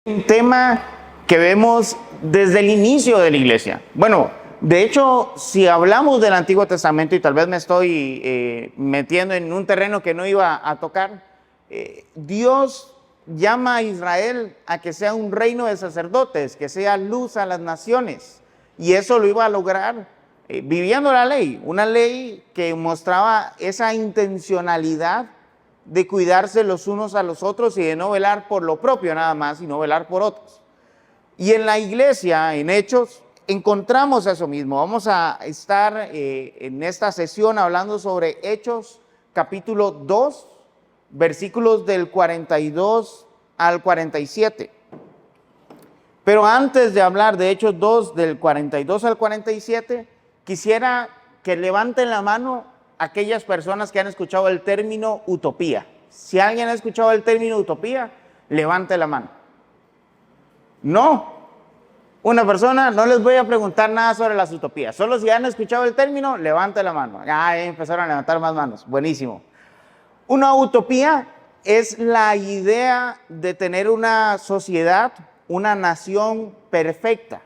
Un tema que vemos desde el inicio de la iglesia. Bueno, de hecho, si hablamos del Antiguo Testamento, y tal vez me estoy metiendo en un terreno que no iba a tocar, Dios llama a Israel a que sea un reino de sacerdotes, que sea luz a las naciones, y eso lo iba a lograr viviendo la ley, una ley que mostraba esa intencionalidad de cuidarse los unos a los otros y de no velar por lo propio nada más, sino velar por otros. Y en la iglesia, en Hechos, encontramos eso mismo. Vamos a estar en esta sesión hablando sobre Hechos, capítulo 2, versículos del 42 al 47. Pero antes de hablar de Hechos 2, del 42 al 47, quisiera que levanten la mano aquellas personas que han escuchado el término utopía. Si alguien ha escuchado el término utopía, levante la mano. No, una persona, no les voy a preguntar nada sobre las utopías. Solo si han escuchado el término, levante la mano. Ya empezaron a levantar más manos. Buenísimo. Una utopía es la idea de tener una sociedad, una nación perfecta,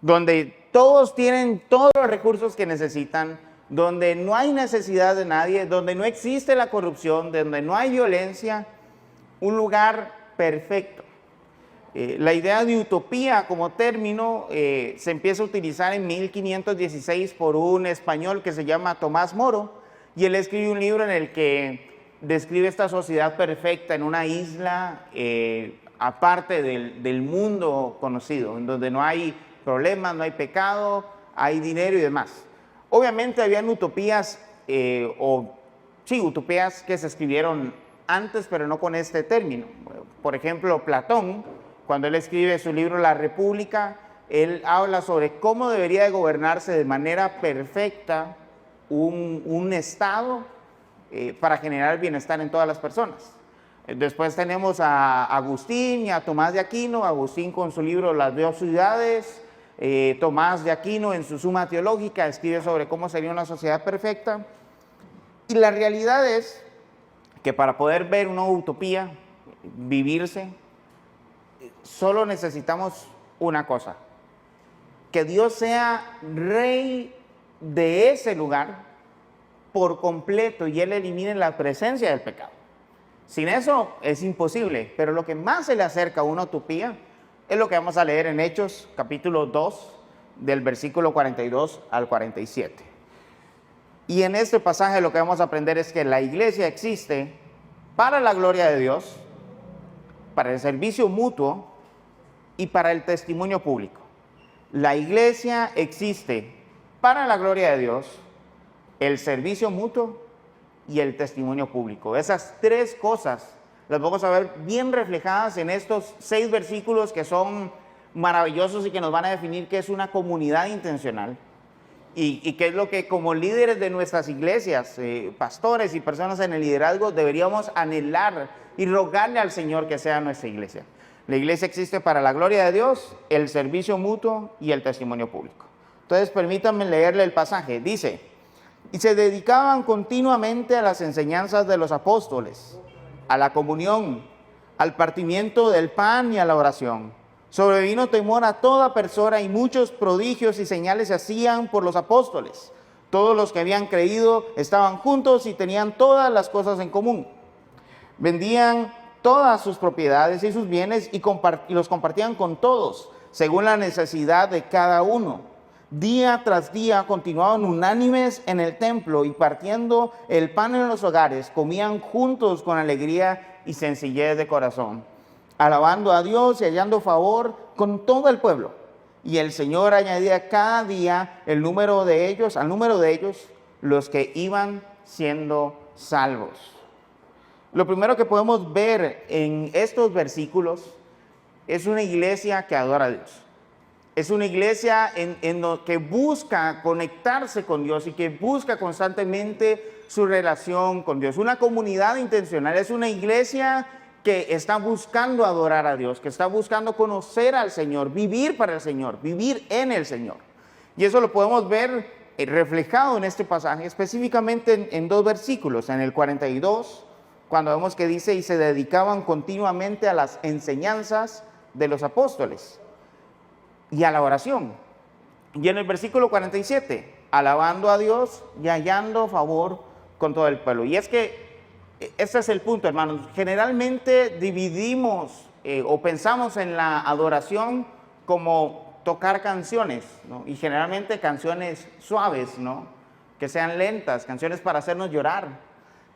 donde todos tienen todos los recursos que necesitan, donde no hay necesidad de nadie, donde no existe la corrupción, donde no hay violencia, un lugar perfecto. La idea de utopía como término se empieza a utilizar en 1516 por un español que se llama Tomás Moro, y él escribe un libro en el que describe esta sociedad perfecta en una isla aparte del mundo conocido, en donde no hay problemas, no hay pecado, hay dinero y demás. Obviamente habían utopías, utopías que se escribieron antes, pero no con este término. Por ejemplo, Platón, cuando él escribe su libro La República, él habla sobre cómo debería de gobernarse de manera perfecta un Estado para generar bienestar en todas las personas. Después tenemos a Agustín y a Tomás de Aquino. Agustín con su libro Las dos ciudades, Tomás de Aquino en su Suma Teológica escribe sobre cómo sería una sociedad perfecta. Y la realidad es que para poder ver una utopía vivirse, solo necesitamos una cosa: que Dios sea rey de ese lugar por completo y Él elimine la presencia del pecado. Sin eso es imposible, pero lo que más se le acerca a una utopía es lo que vamos a leer en Hechos, capítulo 2, del versículo 42 al 47. Y en este pasaje lo que vamos a aprender es que la iglesia existe para la gloria de Dios, para el servicio mutuo y para el testimonio público. La iglesia existe para la gloria de Dios, el servicio mutuo y el testimonio público. Esas tres cosas las vamos a ver bien reflejadas en estos 6 versículos que son maravillosos y que nos van a definir qué es una comunidad intencional y qué es lo que como líderes de nuestras iglesias, pastores y personas en el liderazgo deberíamos anhelar y rogarle al Señor que sea nuestra iglesia. La iglesia existe para la gloria de Dios, el servicio mutuo y el testimonio público. Entonces permítanme leerle el pasaje. Dice: y se dedicaban continuamente a las enseñanzas de los apóstoles, a la comunión, al partimiento del pan y a la oración. Sobrevino temor a toda persona y muchos prodigios y señales se hacían por los apóstoles. Todos los que habían creído estaban juntos y tenían todas las cosas en común. Vendían todas sus propiedades y sus bienes y los compartían con todos, según la necesidad de cada uno. Día tras día continuaban unánimes en el templo y partiendo el pan en los hogares, comían juntos con alegría y sencillez de corazón, alabando a Dios y hallando favor con todo el pueblo. Y el Señor añadía cada día al número de ellos los que iban siendo salvos. Lo primero que podemos ver en estos versículos es una iglesia que adora a Dios. Es una iglesia que busca conectarse con Dios y que busca constantemente su relación con Dios. Una comunidad intencional, es una iglesia que está buscando adorar a Dios, que está buscando conocer al Señor, vivir para el Señor, vivir en el Señor. Y eso lo podemos ver reflejado en este pasaje, específicamente en 2 versículos. En el 42, cuando vemos que dice: y se dedicaban continuamente a las enseñanzas de los apóstoles y a la oración. Y en el versículo 47, alabando a Dios y hallando favor con todo el pueblo. Y es que ese es el punto, hermanos. Generalmente dividimos o pensamos en la adoración como tocar canciones, ¿no? Y generalmente canciones suaves, ¿no? Que sean lentas, canciones para hacernos llorar.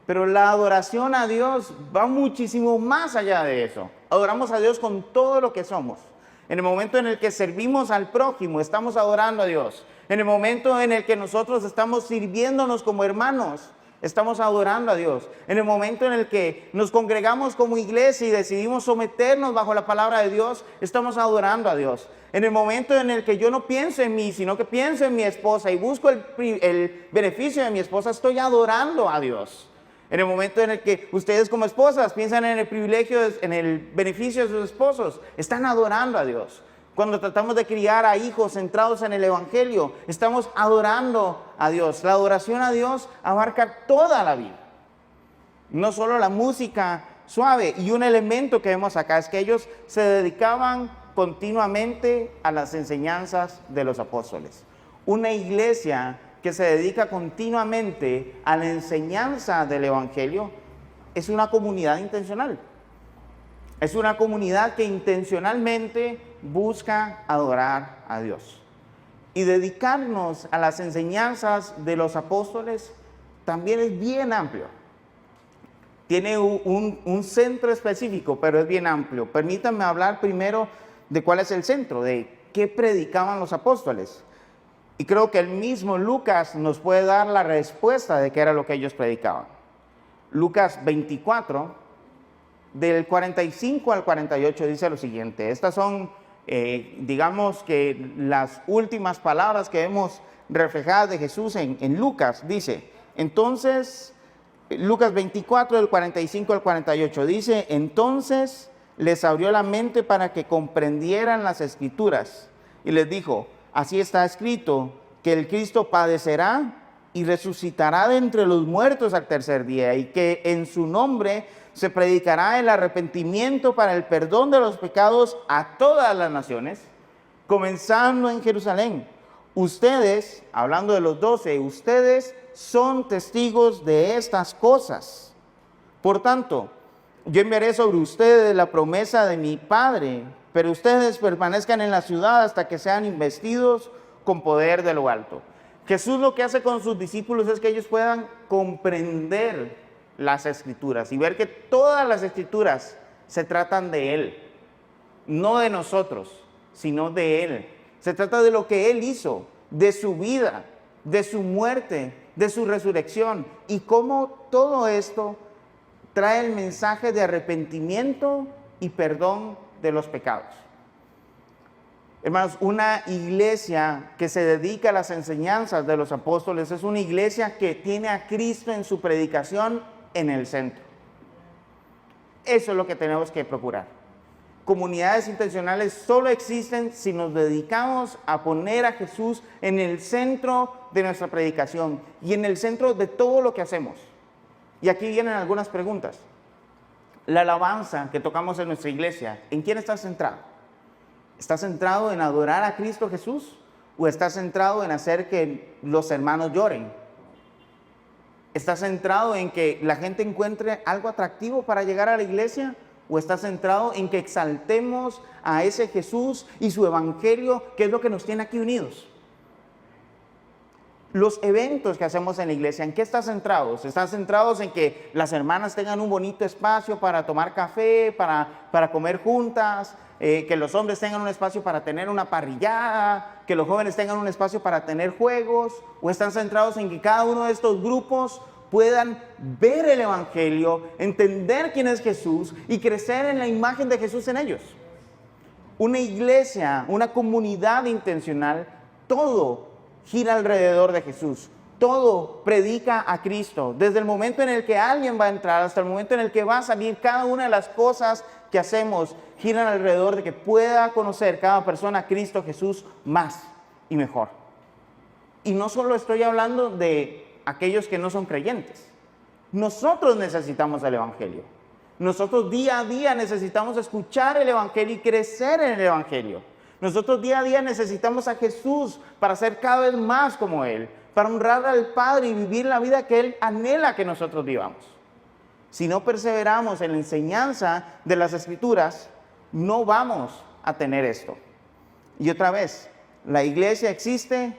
Pero la adoración a Dios va muchísimo más allá de eso. Adoramos a Dios con todo lo que somos. En el momento en el que servimos al prójimo, estamos adorando a Dios. En el momento en el que nosotros estamos sirviéndonos como hermanos, estamos adorando a Dios. En el momento en el que nos congregamos como iglesia y decidimos someternos bajo la palabra de Dios, estamos adorando a Dios. En el momento en el que yo no pienso en mí, sino que pienso en mi esposa y busco el beneficio de mi esposa, estoy adorando a Dios. En el momento en el que ustedes como esposas piensan en el privilegio, en el beneficio de sus esposos, están adorando a Dios. Cuando tratamos de criar a hijos centrados en el Evangelio, estamos adorando a Dios. La adoración a Dios abarca toda la vida. No solo la música suave. Y un elemento que vemos acá es que ellos se dedicaban continuamente a las enseñanzas de los apóstoles. Una iglesia que se dedica continuamente a la enseñanza del Evangelio es una comunidad intencional. Es una comunidad que intencionalmente busca adorar a Dios. Y dedicarnos a las enseñanzas de los apóstoles también es bien amplio. Tiene un centro específico, pero es bien amplio. Permítanme hablar primero de cuál es el centro, de qué predicaban los apóstoles. Y creo que el mismo Lucas nos puede dar la respuesta de qué era lo que ellos predicaban. Lucas 24, del 45 al 48, dice lo siguiente. Estas son, digamos que las últimas palabras que vemos reflejadas de Jesús en Lucas. Dice, entonces, Lucas 24, del 45 al 48, dice, entonces les abrió la mente para que comprendieran las Escrituras y les dijo, así está escrito, que el Cristo padecerá y resucitará de entre los muertos al tercer día, y que en su nombre se predicará el arrepentimiento para el perdón de los pecados a todas las naciones, comenzando en Jerusalén. Ustedes, hablando de los 12, ustedes son testigos de estas cosas. Por tanto, yo enviaré sobre ustedes la promesa de mi Padre, pero ustedes permanezcan en la ciudad hasta que sean investidos con poder de lo alto. Jesús lo que hace con sus discípulos es que ellos puedan comprender las Escrituras y ver que todas las Escrituras se tratan de Él, no de nosotros, sino de Él. Se trata de lo que Él hizo, de su vida, de su muerte, de su resurrección, y cómo todo esto trae el mensaje de arrepentimiento y perdón de los pecados. Hermanos, una iglesia que se dedica a las enseñanzas de los apóstoles es una iglesia que tiene a Cristo en su predicación en el centro. Eso es lo que tenemos que procurar. Comunidades intencionales solo existen si nos dedicamos a poner a Jesús en el centro de nuestra predicación y en el centro de todo lo que hacemos. Y aquí vienen algunas preguntas. La alabanza que tocamos en nuestra iglesia, ¿en quién está centrado? ¿Está centrado en adorar a Cristo Jesús? ¿O está centrado en hacer que los hermanos lloren? ¿Está centrado en que la gente encuentre algo atractivo para llegar a la iglesia? ¿O está centrado en que exaltemos a ese Jesús y su evangelio, que es lo que nos tiene aquí unidos? Los eventos que hacemos en la iglesia, ¿en qué están centrados? Están centrados en que las hermanas tengan un bonito espacio para tomar café, para comer juntas, que los hombres tengan un espacio para tener una parrillada, que los jóvenes tengan un espacio para tener juegos, o están centrados en que cada uno de estos grupos puedan ver el evangelio, entender quién es Jesús y crecer en la imagen de Jesús en ellos. Una iglesia, una comunidad intencional, todo gira alrededor de Jesús. Todo predica a Cristo. Desde el momento en el que alguien va a entrar hasta el momento en el que va a salir, cada una de las cosas que hacemos giran alrededor de que pueda conocer cada persona a Cristo Jesús más y mejor. Y no solo estoy hablando de aquellos que no son creyentes. Nosotros necesitamos el evangelio. Nosotros día a día necesitamos escuchar el Evangelio y crecer en el Evangelio. Nosotros día a día necesitamos a Jesús para ser cada vez más como Él, para honrar al Padre y vivir la vida que Él anhela que nosotros vivamos. Si no perseveramos en la enseñanza de las Escrituras, no vamos a tener esto. Y otra vez, la iglesia existe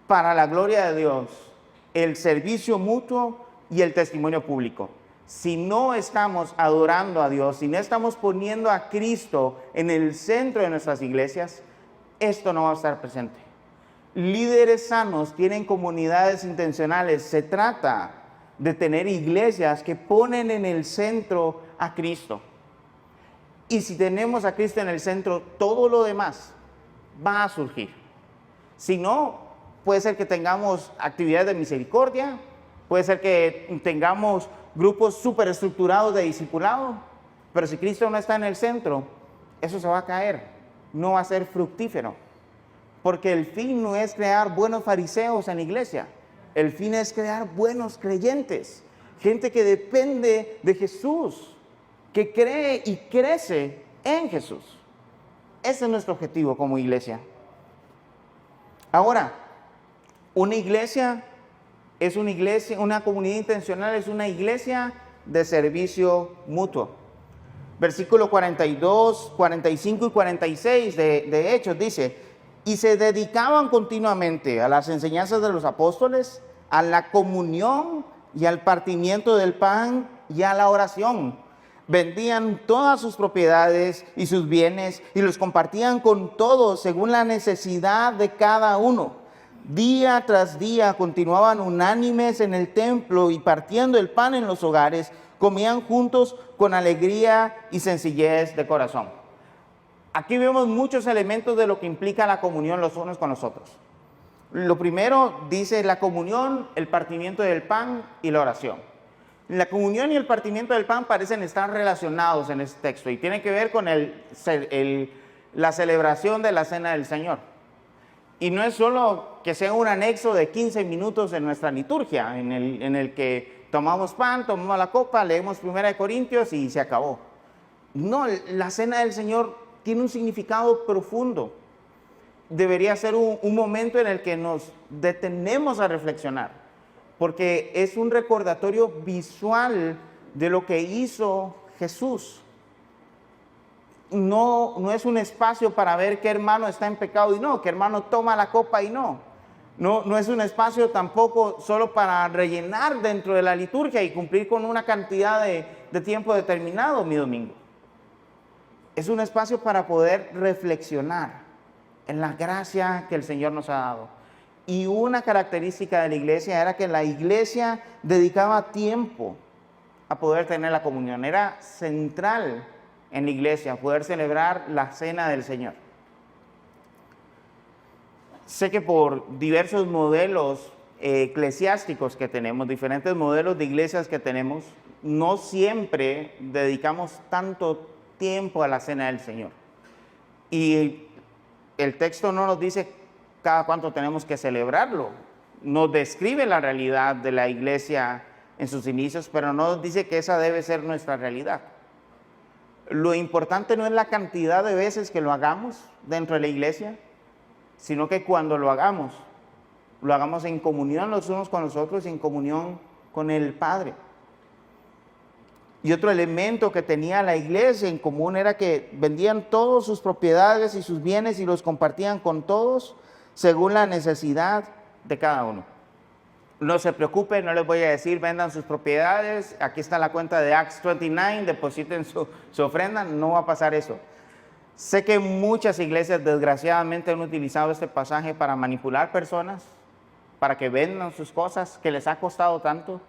para la gloria de Dios, el servicio mutuo y el testimonio público. Si no estamos adorando a Dios, si no estamos poniendo a Cristo en el centro de nuestras iglesias, esto no va a estar presente. Líderes sanos tienen comunidades intencionales. Se trata de tener iglesias que ponen en el centro a Cristo. Y si tenemos a Cristo en el centro, todo lo demás va a surgir. Si no, puede ser que tengamos actividades de misericordia, puede ser que tengamos grupos súper estructurados de discipulado, pero si Cristo no está en el centro, eso se va a caer, no va a ser fructífero. Porque el fin no es crear buenos fariseos en la iglesia, el fin es crear buenos creyentes, gente que depende de Jesús, que cree y crece en Jesús. Ese es nuestro objetivo como iglesia. Ahora, una iglesia es una iglesia, una comunidad intencional es una iglesia de servicio mutuo. Versículo 42, 45 y 46 de Hechos dice: y se dedicaban continuamente a las enseñanzas de los apóstoles, a la comunión y al partimiento del pan y a la oración. Vendían todas sus propiedades y sus bienes y los compartían con todos según la necesidad de cada uno. Día tras día continuaban unánimes en el templo y partiendo el pan en los hogares, comían juntos con alegría y sencillez de corazón. Aquí vemos muchos elementos de lo que implica la comunión los unos con los otros. Lo primero dice la comunión, el partimiento del pan y la oración. La comunión y el partimiento del pan parecen estar relacionados en este texto y tienen que ver con la celebración de la Cena del Señor. Y no es solo que sea un anexo de 15 minutos en nuestra liturgia, en el que tomamos pan, tomamos la copa, leemos 1 Corintios y se acabó. No, la Cena del Señor tiene un significado profundo. Debería ser un momento en el que nos detenemos a reflexionar, porque es un recordatorio visual de lo que hizo Jesús. No es un espacio para ver qué hermano está en pecado y no, qué hermano toma la copa y no. No es un espacio tampoco solo para rellenar dentro de la liturgia y cumplir con una cantidad de tiempo determinado mi domingo. Es un espacio para poder reflexionar en la gracia que el Señor nos ha dado. Y una característica de la iglesia era que la iglesia dedicaba tiempo a poder tener la comunión. Era central en la iglesia poder celebrar la Cena del Señor. Sé que por diversos modelos eclesiásticos que tenemos, diferentes modelos de iglesias que tenemos, no siempre dedicamos tanto tiempo a la Cena del Señor. Y el texto no nos dice cada cuánto tenemos que celebrarlo. Nos describe la realidad de la iglesia en sus inicios, pero no nos dice que esa debe ser nuestra realidad. Lo importante no es la cantidad de veces que lo hagamos dentro de la iglesia, sino que cuando lo hagamos en comunión los unos con los otros y en comunión con el Padre. Y otro elemento que tenía la iglesia en común era que vendían todas sus propiedades y sus bienes y los compartían con todos según la necesidad de cada uno. No se preocupen, no les voy a decir vendan sus propiedades, aquí está la cuenta de Acts 29, depositen su ofrenda, no va a pasar eso. Sé que muchas iglesias desgraciadamente han utilizado este pasaje para manipular personas, para que vendan sus cosas que les ha costado tanto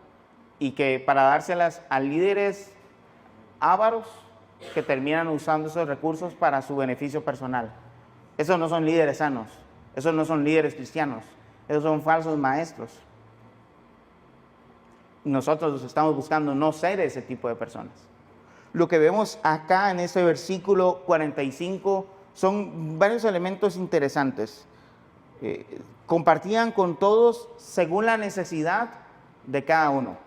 y que para dárselas a líderes ávaros que terminan usando esos recursos para su beneficio personal. Esos no son líderes sanos, esos no son líderes cristianos, esos son falsos maestros. Nosotros estamos buscando no ser ese tipo de personas. Lo que vemos acá en este versículo 45 son varios elementos interesantes. Compartían con todos según la necesidad de cada uno.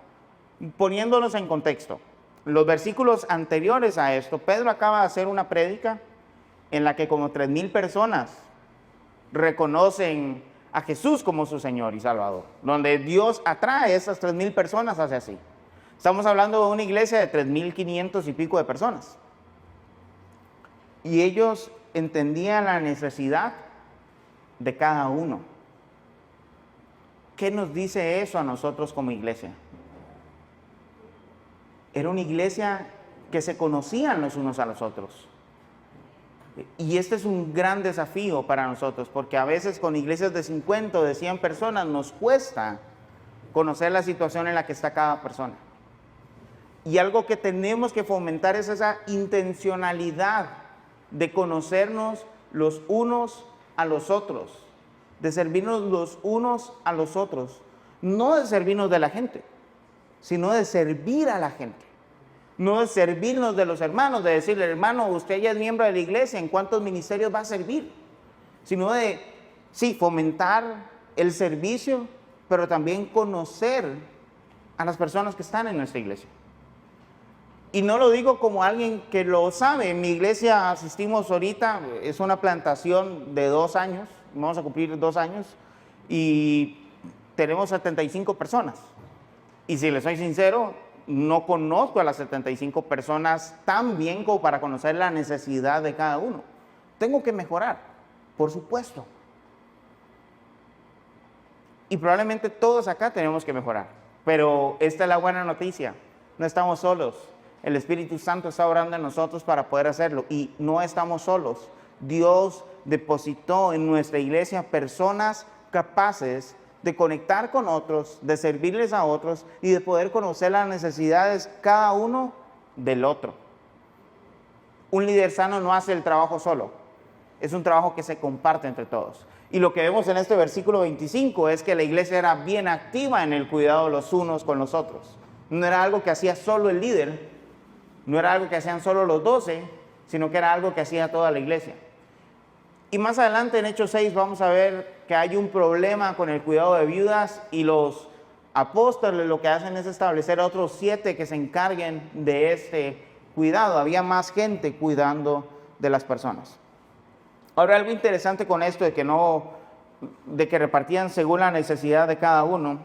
Poniéndonos en contexto, Los versículos anteriores a esto, Pedro acaba de hacer una prédica en la que como 3,000 personas reconocen a Jesús como su Señor y Salvador, donde Dios atrae a esas 3,000 personas hacia sí. Estamos hablando de una iglesia de 3,500 y pico de personas. Y ellos entendían la necesidad de cada uno. ¿Qué nos dice eso a nosotros como iglesia? Era una iglesia que se conocían los unos a los otros. Y este es un gran desafío para nosotros, porque a veces con iglesias de 50 o de 100 personas nos cuesta conocer la situación en la que está cada persona. Y algo que tenemos que fomentar es esa intencionalidad de conocernos los unos a los otros, de servirnos los unos a los otros, no de servirnos de la gente, sino de servir a la gente. No de servirnos de los hermanos, de decirle, hermano, usted ya es miembro de la iglesia, ¿en cuántos ministerios va a servir? Sino de, sí, fomentar el servicio, pero también conocer a las personas que están en nuestra iglesia. Y no lo digo como alguien que lo sabe. En mi iglesia asistimos ahorita, es una plantación de 2 años, vamos a cumplir 2 años, y tenemos 75 personas. Y si les soy sincero, no conozco a las 75 personas tan bien como para conocer la necesidad de cada uno. Tengo que mejorar, por supuesto. Y probablemente todos acá tenemos que mejorar. Pero esta es la buena noticia. No estamos solos. El Espíritu Santo está orando en nosotros para poder hacerlo. Y no estamos solos. Dios depositó en nuestra iglesia personas capaces de conectar con otros, de servirles a otros y de poder conocer las necesidades cada uno del otro. Un líder sano no hace el trabajo solo, es un trabajo que se comparte entre todos. Y lo que vemos en este versículo 25 es que la iglesia era bien activa en el cuidado los unos con los otros. No era algo que hacía solo el líder, no era algo que hacían solo los 12, sino que era algo que hacía toda la iglesia. Y más adelante en Hechos 6 vamos a ver que hay un problema con el cuidado de viudas y los apóstoles lo que hacen es establecer a otros 7 que se encarguen de este cuidado. Había más gente cuidando de las personas. Ahora, algo interesante con esto de que repartían según la necesidad de cada uno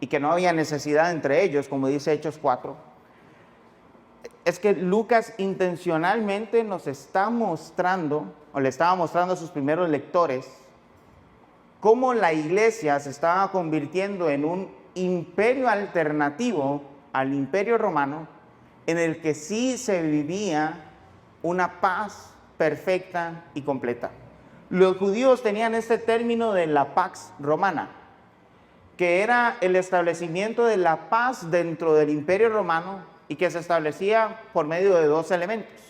y que no había necesidad entre ellos, como dice Hechos 4, es que Lucas intencionalmente nos está mostrando, o le estaba mostrando a sus primeros lectores, cómo la iglesia se estaba convirtiendo en un imperio alternativo al imperio romano, en el que sí se vivía una paz perfecta y completa. Los judíos tenían este término de la pax romana, que era el establecimiento de la paz dentro del imperio romano y que se establecía por medio de 2 elementos.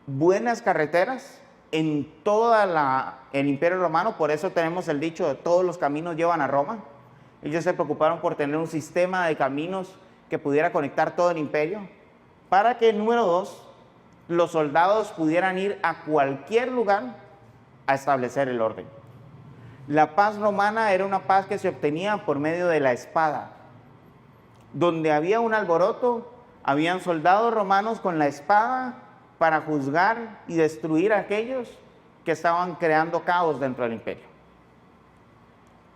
Buenas carreteras en todo el imperio romano, por eso tenemos el dicho de todos los caminos llevan a Roma. Ellos se preocuparon por tener un sistema de caminos que pudiera conectar todo el imperio, para que, número 2, los soldados pudieran ir a cualquier lugar a establecer el orden. La paz romana era una paz que se obtenía por medio de la espada. Donde había un alboroto, habían soldados romanos con la espada para juzgar y destruir a aquellos que estaban creando caos dentro del imperio.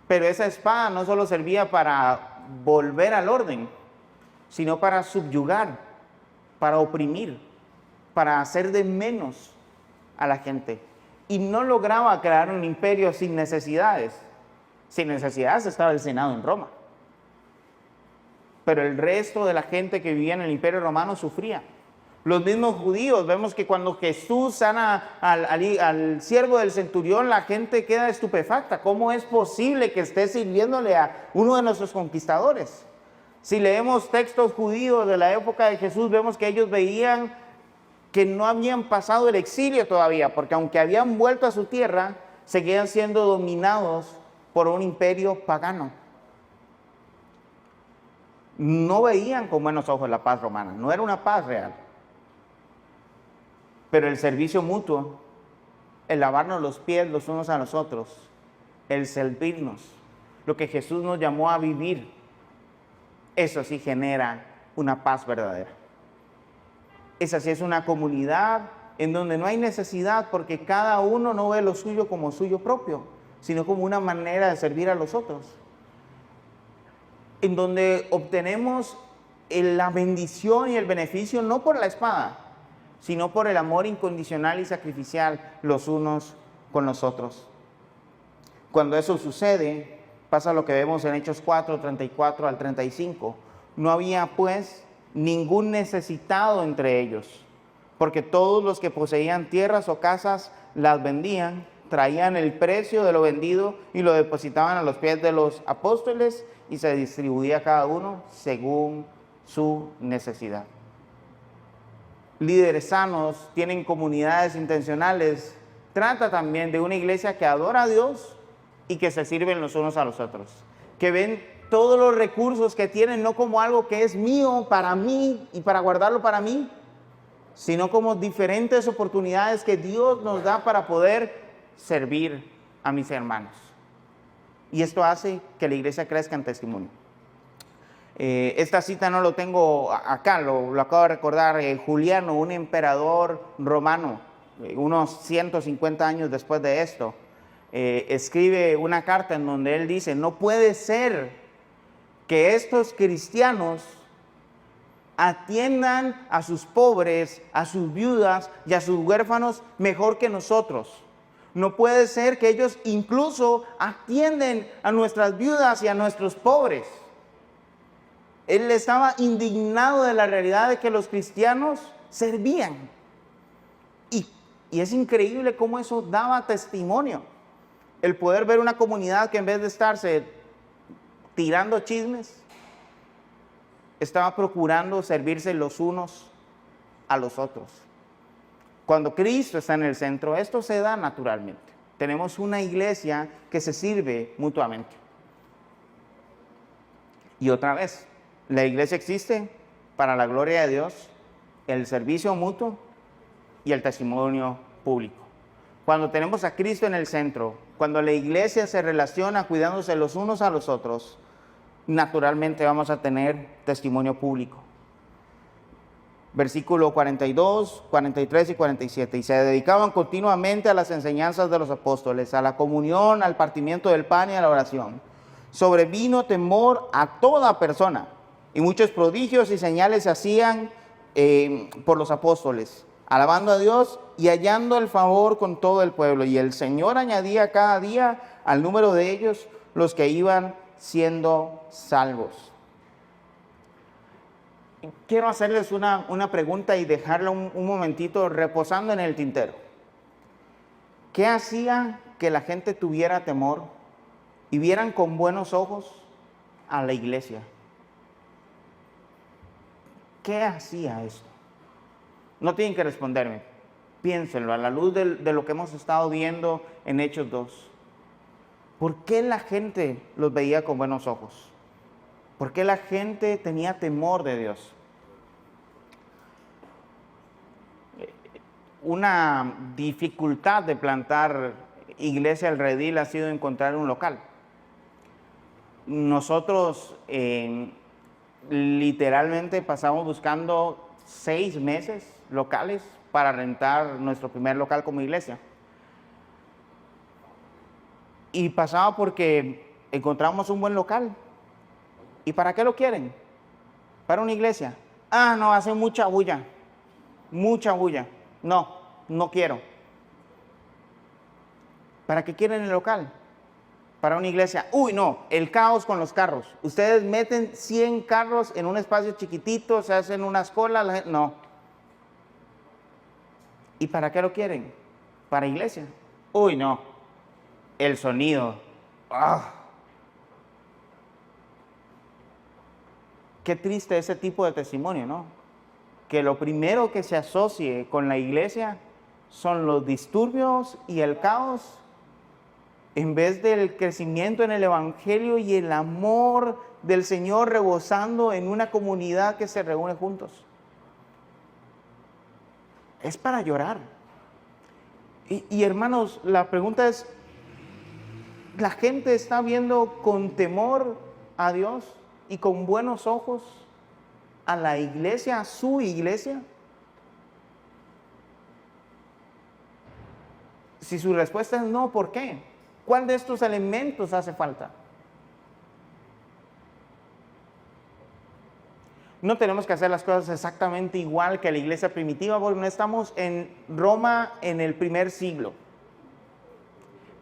Pero esa espada no solo servía para volver al orden, sino para subyugar, para oprimir, para hacer de menos a la gente. Y no lograba crear un imperio sin necesidades. Sin necesidades estaba el Senado en Roma. Pero el resto de la gente que vivía en el imperio romano sufría. Los mismos judíos, vemos que cuando Jesús sana al siervo del centurión, la gente queda estupefacta. ¿Cómo es posible que esté sirviéndole a uno de nuestros conquistadores? Si leemos textos judíos de la época de Jesús, vemos que ellos veían que no habían pasado el exilio todavía, porque aunque habían vuelto a su tierra, seguían siendo dominados por un imperio pagano. No veían con buenos ojos la paz romana, no era una paz real. Pero el servicio mutuo, el lavarnos los pies los unos a los otros, el servirnos, lo que Jesús nos llamó a vivir, eso sí genera una paz verdadera. Esa sí es una comunidad en donde no hay necesidad, porque cada uno no ve lo suyo como suyo propio, sino como una manera de servir a los otros. En donde obtenemos la bendición y el beneficio no por la espada, sino por el amor incondicional y sacrificial los unos con los otros. Cuando eso sucede, pasa lo que vemos en Hechos 4, 34 al 35. No había pues ningún necesitado entre ellos, porque todos los que poseían tierras o casas las vendían, traían el precio de lo vendido y lo depositaban a los pies de los apóstoles, y se distribuía cada uno según su necesidad. Líderes sanos tienen comunidades intencionales. Trata también de una iglesia que adora a Dios y que se sirven los unos a los otros, que ven todos los recursos que tienen no como algo que es mío, para mí y para guardarlo para mí, sino como diferentes oportunidades que Dios nos da para poder servir a mis hermanos. Y esto hace que la iglesia crezca en testimonio. Esta cita no lo tengo acá, lo acabo de recordar. Juliano, un emperador romano, unos 150 años después de esto, escribe una carta en donde él dice: no puede ser que estos cristianos atiendan a sus pobres, a sus viudas y a sus huérfanos mejor que nosotros. No puede ser que ellos incluso atienden a nuestras viudas y a nuestros pobres. Él estaba indignado de la realidad de que los cristianos servían. Y es increíble cómo eso daba testimonio. El poder ver una comunidad que en vez de estarse tirando chismes, estaba procurando servirse los unos a los otros. Cuando Cristo está en el centro, esto se da naturalmente. Tenemos una iglesia que se sirve mutuamente. Y otra vez, la iglesia existe para la gloria de Dios, el servicio mutuo y el testimonio público. Cuando tenemos a Cristo en el centro, cuando la iglesia se relaciona cuidándose los unos a los otros, naturalmente vamos a tener testimonio público. Versículo 42, 43 y 47. Y se dedicaban continuamente a las enseñanzas de los apóstoles, a la comunión, al partimiento del pan y a la oración. Sobrevino temor a toda persona, y muchos prodigios y señales se hacían por los apóstoles, alabando a Dios y hallando el favor con todo el pueblo. Y el Señor añadía cada día al número de ellos los que iban siendo salvos. Quiero hacerles una pregunta y dejarla un momentito reposando en el tintero. ¿Qué hacía que la gente tuviera temor y vieran con buenos ojos a la iglesia? ¿Qué hacía eso? No tienen que responderme. Piénsenlo a la luz de lo que hemos estado viendo en Hechos 2. ¿Por qué la gente los veía con buenos ojos? ¿Por qué la gente tenía temor de Dios? Una dificultad de plantar iglesia al redil ha sido encontrar un local. Nosotros literalmente pasamos buscando 6 meses locales para rentar nuestro primer local como iglesia. Y pasaba porque encontramos un buen local. ¿Y para qué lo quieren? Para una iglesia. Ah, no, hace mucha bulla. Mucha bulla. No quiero. ¿Para qué quieren el local? Para una iglesia. Uy, no, el caos con los carros. Ustedes meten 100 carros en un espacio chiquitito, se hacen unas colas. No. ¿Y para qué lo quieren? Para iglesia. Uy, no. El sonido. Qué triste ese tipo de testimonio, ¿no? Que lo primero que se asocie con la iglesia son los disturbios y el caos, en vez del crecimiento en el evangelio y el amor del Señor rebosando en una comunidad que se reúne juntos. Es para llorar. Y hermanos, la pregunta es, ¿la gente está viendo con temor a Dios y con buenos ojos a la iglesia, a su iglesia? Si su respuesta es no, ¿por qué? ¿Cuál de estos elementos hace falta? No tenemos que hacer las cosas exactamente igual que la iglesia primitiva, porque no estamos en Roma en el primer siglo.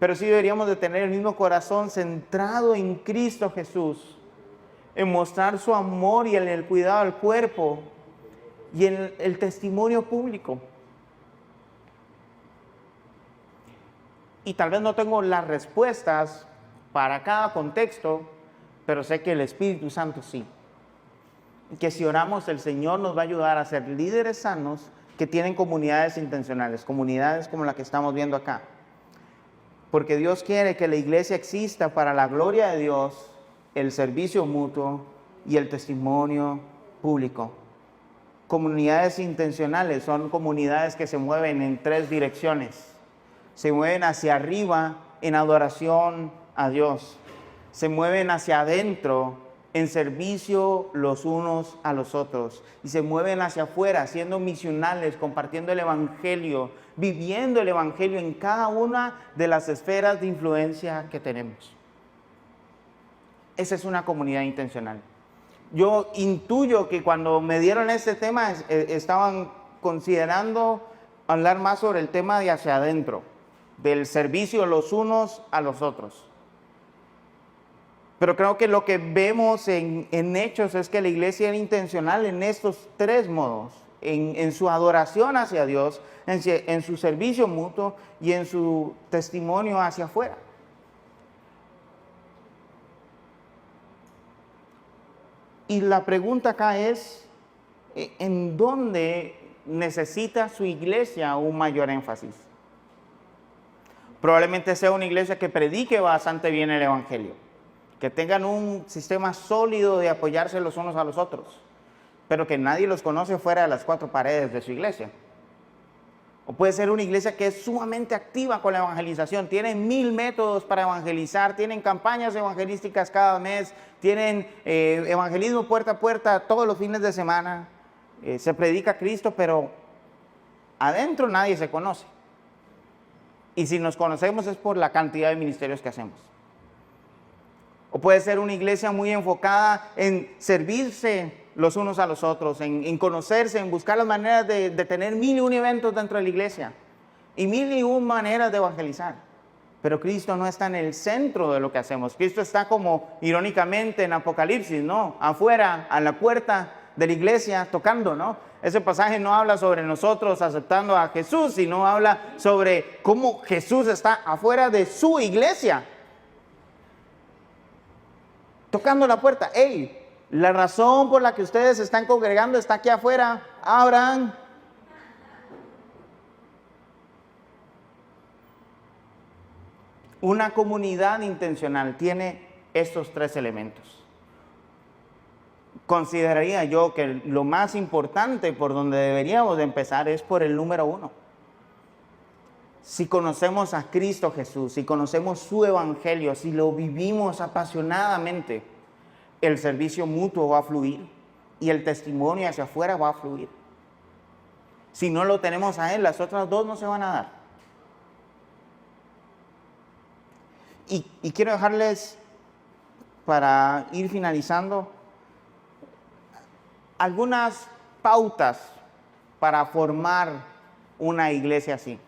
Pero sí deberíamos de tener el mismo corazón centrado en Cristo Jesús, en mostrar su amor y en el cuidado del cuerpo y en el testimonio público. Y tal vez no tengo las respuestas para cada contexto, pero sé que el Espíritu Santo sí. Que si oramos, el Señor nos va a ayudar a ser líderes sanos que tienen comunidades intencionales, comunidades como la que estamos viendo acá. Porque Dios quiere que la iglesia exista para la gloria de Dios, el servicio mutuo y el testimonio público. Comunidades intencionales son comunidades que se mueven en 3 direcciones. Se mueven hacia arriba en adoración a Dios. Se mueven hacia adentro en servicio los unos a los otros. Y se mueven hacia afuera, siendo misionales, compartiendo el Evangelio, viviendo el Evangelio en cada una de las esferas de influencia que tenemos. Esa es una comunidad intencional. Yo intuyo que cuando me dieron este tema, estaban considerando hablar más sobre el tema de hacia adentro, del servicio los unos a los otros. Pero creo que lo que vemos en Hechos es que la iglesia era intencional en estos 3 modos, en su adoración hacia Dios, en su servicio mutuo y en su testimonio hacia afuera. Y la pregunta acá es, ¿en dónde necesita su iglesia un mayor énfasis? Probablemente sea una iglesia que predique bastante bien el Evangelio, que tengan un sistema sólido de apoyarse los unos a los otros, pero que nadie los conoce fuera de las 4 paredes de su iglesia. O puede ser una iglesia que es sumamente activa con la evangelización, tienen 1000 métodos para evangelizar, tienen campañas evangelísticas cada mes, tienen evangelismo puerta a puerta todos los fines de semana, se predica a Cristo, pero adentro nadie se conoce. Y si nos conocemos es por la cantidad de ministerios que hacemos. O puede ser una iglesia muy enfocada en servirse los unos a los otros, en conocerse, en buscar las maneras de tener 1001 eventos dentro de la iglesia y 1001 maneras de evangelizar. Pero Cristo no está en el centro de lo que hacemos. Cristo está como irónicamente en Apocalipsis, ¿no? Afuera, a la puerta de la iglesia, tocando, ¿no? Ese pasaje no habla sobre nosotros aceptando a Jesús, sino habla sobre cómo Jesús está afuera de su iglesia, tocando la puerta. ¡Ey! La razón por la que ustedes se están congregando está aquí afuera. Abran. Una comunidad intencional tiene estos 3 elementos. Consideraría yo que lo más importante por donde deberíamos de empezar es por el número 1. Si conocemos a Cristo Jesús, si conocemos su evangelio, si lo vivimos apasionadamente, el servicio mutuo va a fluir y el testimonio hacia afuera va a fluir. Si no lo tenemos a Él, las otras 2 no se van a dar. Y quiero dejarles, para ir finalizando, algunas pautas para formar una iglesia así.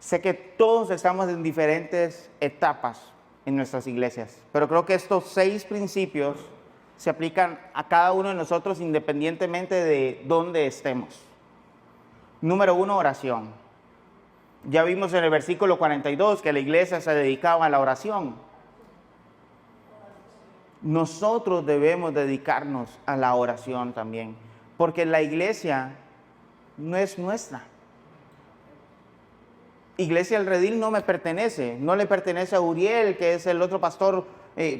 Sé que todos estamos en diferentes etapas en nuestras iglesias, pero creo que estos 6 principios se aplican a cada uno de nosotros independientemente de dónde estemos. Número 1, oración. Ya vimos en el versículo 42 que la iglesia se dedicaba a la oración. Nosotros debemos dedicarnos a la oración también, porque la iglesia no es nuestra. Iglesia El Redil no me pertenece, no le pertenece a Uriel, que es el otro pastor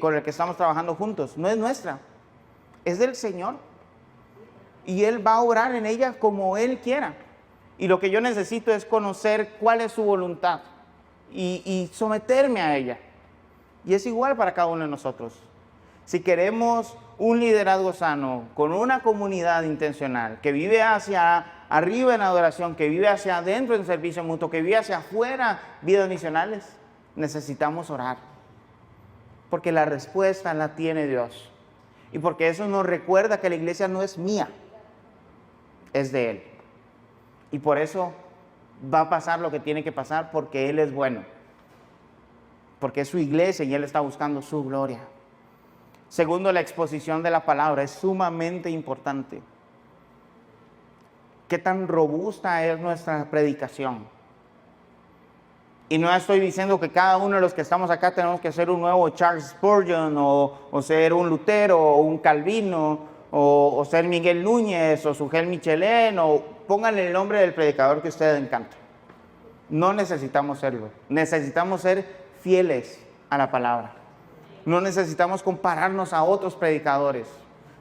con el que estamos trabajando juntos. No es nuestra, es del Señor. Y Él va a obrar en ella como Él quiera. Y lo que yo necesito es conocer cuál es su voluntad y someterme a ella. Y es igual para cada uno de nosotros. Si queremos un liderazgo sano, con una comunidad intencional, que vive hacia arriba en adoración, que vive hacia adentro en servicio mutuo, que vive hacia afuera vidas misionales, necesitamos orar. Porque la respuesta la tiene Dios. Y porque eso nos recuerda que la iglesia no es mía, es de Él. Y por eso va a pasar lo que tiene que pasar, porque Él es bueno. Porque es su iglesia y Él está buscando su gloria. Segundo, la exposición de la palabra es sumamente importante. ¿Qué tan robusta es nuestra predicación? Y no estoy diciendo que cada uno de los que estamos acá tenemos que ser un nuevo Charles Spurgeon o ser un Lutero o un Calvino o ser Miguel Núñez o Sugel Michelén o pónganle el nombre del predicador que a ustedes encanta. No necesitamos serlo. Necesitamos ser fieles a la palabra. No necesitamos compararnos a otros predicadores.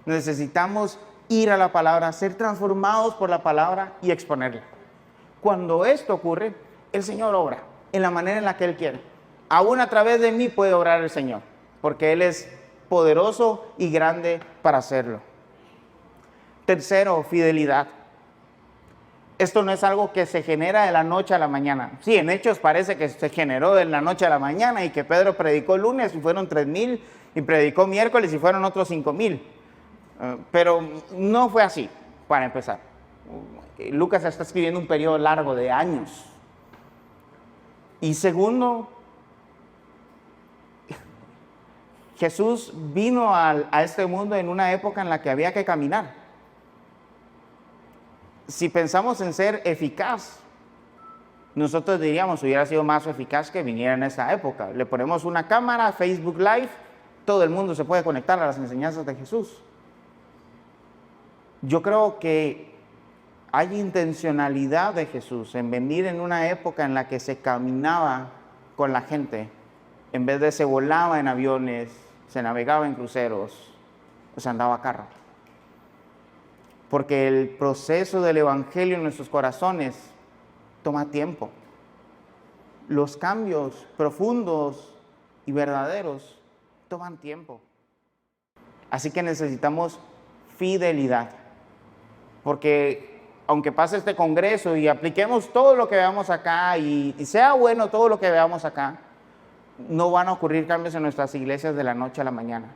Necesitamos ir a la palabra, ser transformados por la palabra y exponerla. Cuando esto ocurre, el Señor obra en la manera en la que Él quiere. Aún a través de mí puede obrar el Señor, porque Él es poderoso y grande para hacerlo. Tercero, fidelidad. Esto no es algo que se genera de la noche a la mañana. Sí, en Hechos parece que se generó de la noche a la mañana y que Pedro predicó el lunes y fueron 3,000 y predicó miércoles y fueron otros 5,000. Pero no fue así, para empezar. Lucas está escribiendo un periodo largo de años. Y segundo, Jesús vino a este mundo en una época en la que había que caminar. Si pensamos en ser eficaz, nosotros diríamos hubiera sido más eficaz que viniera en esa época. Le ponemos una cámara, Facebook Live, todo el mundo se puede conectar a las enseñanzas de Jesús. Yo creo que hay intencionalidad de Jesús en venir en una época en la que se caminaba con la gente, en vez de se volaba en aviones, se navegaba en cruceros, o se andaba a carro. Porque el proceso del evangelio en nuestros corazones toma tiempo. Los cambios profundos y verdaderos toman tiempo. Así que necesitamos fidelidad. Porque aunque pase este congreso y apliquemos todo lo que veamos acá y sea bueno todo lo que veamos acá, no van a ocurrir cambios en nuestras iglesias de la noche a la mañana.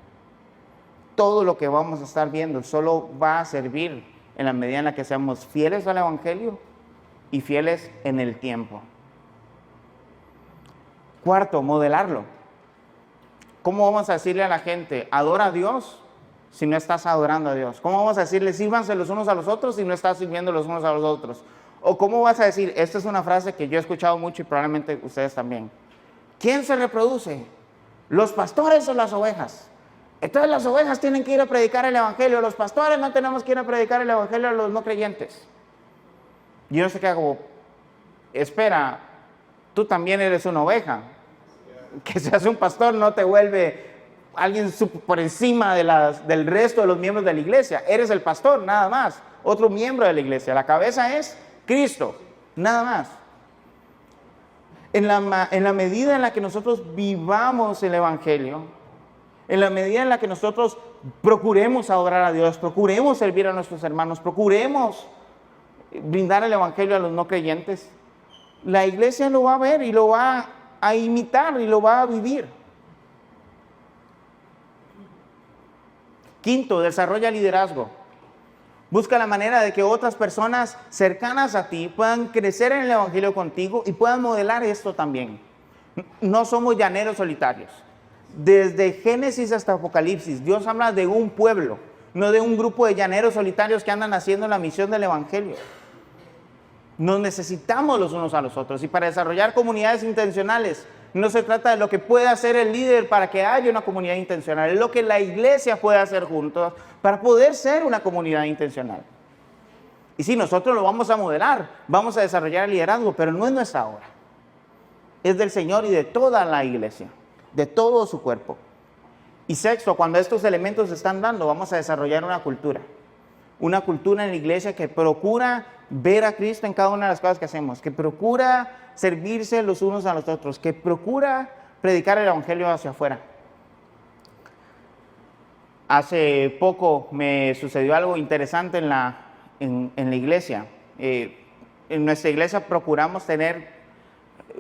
Todo lo que vamos a estar viendo solo va a servir en la medida en la que seamos fieles al evangelio y fieles en el tiempo. Cuarto, modelarlo. ¿Cómo vamos a decirle a la gente, adora a Dios, si no estás adorando a Dios? ¿Cómo vamos a decirle, sírvanse los unos a los otros, si no estás sirviendo los unos a los otros? ¿O cómo vas a decir, esta es una frase que yo he escuchado mucho y probablemente ustedes también, ¿quién se reproduce? ¿Los pastores o las ovejas? Entonces las ovejas tienen que ir a predicar el evangelio, los pastores no tenemos que ir a predicar el evangelio a los no creyentes. Yo no sé qué hago. Espera, tú también eres una oveja. Que seas un pastor no te vuelve alguien por encima del resto de los miembros de la iglesia. Eres el pastor, nada más. Otro miembro de la iglesia. La cabeza es Cristo, nada más. En la medida en la que nosotros vivamos el evangelio, en la medida en la que nosotros procuremos adorar a Dios, procuremos servir a nuestros hermanos, procuremos brindar el evangelio a los no creyentes, la iglesia lo va a ver y lo va a imitar y lo va a vivir. Quinto, desarrolla liderazgo. Busca la manera de que otras personas cercanas a ti puedan crecer en el evangelio contigo y puedan modelar esto también. No somos llaneros solitarios. Desde Génesis hasta Apocalipsis, Dios habla de un pueblo, no de un grupo de llaneros solitarios que andan haciendo la misión del evangelio. Nos necesitamos los unos a los otros, y para desarrollar comunidades intencionales no se trata de lo que puede hacer el líder para que haya una comunidad intencional, es lo que la iglesia puede hacer juntos para poder ser una comunidad intencional. Y sí, nosotros lo vamos a modelar, vamos a desarrollar el liderazgo, pero no es nuestra obra, es del Señor y de toda la iglesia, de todo su cuerpo. Y sexto, cuando estos elementos se están dando, vamos a desarrollar una cultura en la iglesia que procura ver a Cristo en cada una de las cosas que hacemos, que procura servirse los unos a los otros, que procura predicar el evangelio hacia afuera. Hace poco me sucedió algo interesante en la iglesia. En nuestra iglesia procuramos tener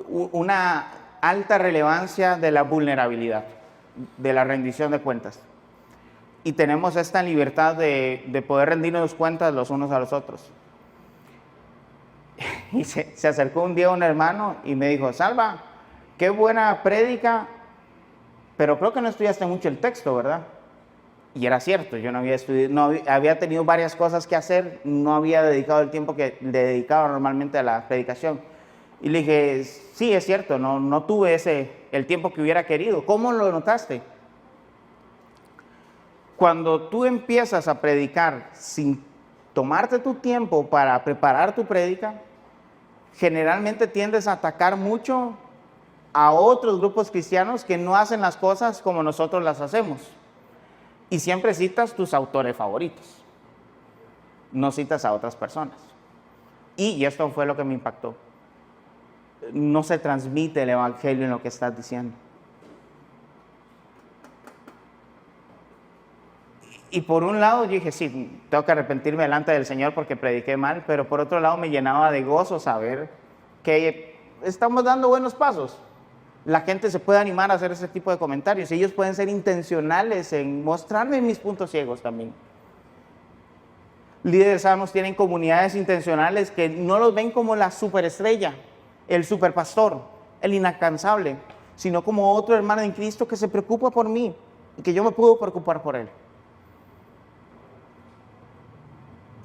una alta relevancia de la vulnerabilidad, de la rendición de cuentas. Y tenemos esta libertad de poder rendirnos cuentas los unos a los otros. Y se acercó un día un hermano y me dijo: Salva, qué buena prédica, pero creo que no estudiaste mucho el texto, ¿verdad? Y era cierto, yo no había estudiado, había tenido varias cosas que hacer, no había dedicado el tiempo que le dedicaba normalmente a la predicación. Y le dije: sí, es cierto, no tuve el tiempo que hubiera querido. ¿Cómo lo notaste? Cuando tú empiezas a predicar sin tomarte tu tiempo para preparar tu prédica, generalmente tiendes a atacar mucho a otros grupos cristianos que no hacen las cosas como nosotros las hacemos. Y siempre citas tus autores favoritos, no citas a otras personas. Y esto fue lo que me impactó: no se transmite el evangelio en lo que estás diciendo. Y por un lado yo dije: sí, tengo que arrepentirme delante del Señor porque prediqué mal, pero por otro lado me llenaba de gozo saber que estamos dando buenos pasos. La gente se puede animar a hacer ese tipo de comentarios. Ellos pueden ser intencionales en mostrarme mis puntos ciegos también. Líderes sanos tienen comunidades intencionales que no los ven como la superestrella, el superpastor, el inalcanzable, sino como otro hermano en Cristo que se preocupa por mí y que yo me puedo preocupar por él.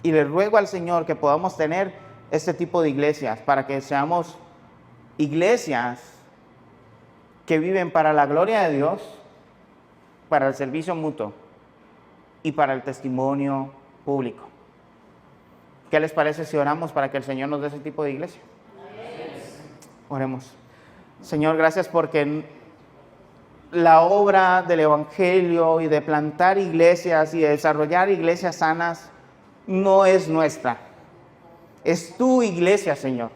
Y le ruego al Señor que podamos tener este tipo de iglesias para que seamos iglesias que viven para la gloria de Dios, para el servicio mutuo y para el testimonio público. ¿Qué les parece si oramos para que el Señor nos dé ese tipo de iglesia? Oremos. Señor, gracias porque la obra del evangelio y de plantar iglesias y de desarrollar iglesias sanas no es nuestra, es tu iglesia, Señor.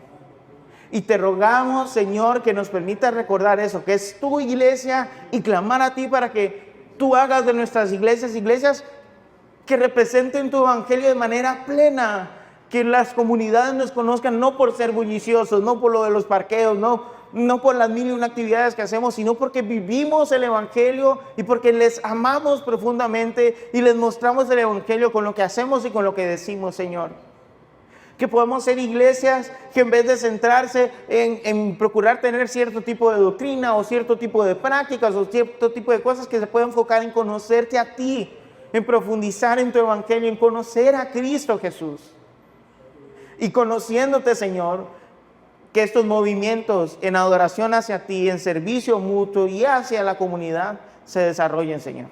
Y te rogamos, Señor, que nos permita recordar eso, que es tu iglesia, y clamar a ti para que tú hagas de nuestras iglesias que representen tu evangelio de manera plena, que las comunidades nos conozcan no por ser bulliciosos, no por lo de los parqueos, no por las mil y una actividades que hacemos, sino porque vivimos el evangelio y porque les amamos profundamente y les mostramos el evangelio con lo que hacemos y con lo que decimos, Señor. Que podamos ser iglesias que en vez de centrarse en procurar tener cierto tipo de doctrina o cierto tipo de prácticas o cierto tipo de cosas, que se pueda enfocar en conocerte a ti, en profundizar en tu evangelio, en conocer a Cristo Jesús. Y conociéndote, Señor, que estos movimientos en adoración hacia ti, en servicio mutuo y hacia la comunidad se desarrollen, Señor.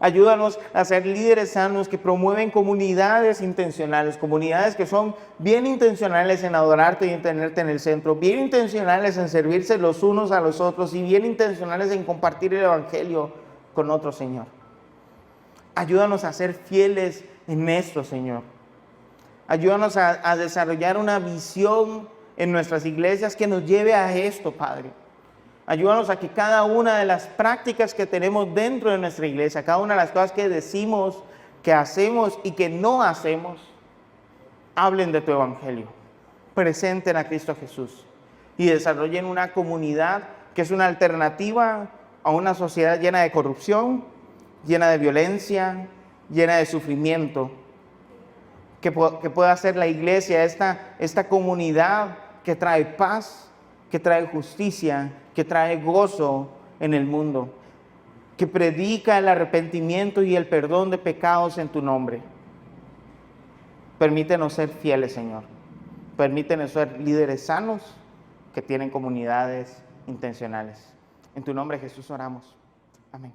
Ayúdanos a ser líderes sanos que promueven comunidades intencionales, comunidades que son bien intencionales en adorarte y en tenerte en el centro, bien intencionales en servirse los unos a los otros y bien intencionales en compartir el evangelio con otros, Señor. Ayúdanos a ser fieles en esto, Señor. Ayúdanos a desarrollar una visión en nuestras iglesias que nos lleve a esto, Padre. Ayúdanos a que cada una de las prácticas que tenemos dentro de nuestra iglesia, cada una de las cosas que decimos, que hacemos y que no hacemos, hablen de tu evangelio, presenten a Cristo Jesús y desarrollen una comunidad que es una alternativa a una sociedad llena de corrupción, llena de violencia, llena de sufrimiento. Que pueda ser la iglesia, esta comunidad que trae paz, que trae justicia, que trae gozo en el mundo, que predica el arrepentimiento y el perdón de pecados en tu nombre. Permítenos ser fieles, Señor. Permítenos ser líderes sanos que tienen comunidades intencionales. En tu nombre, Jesús, oramos. Amén.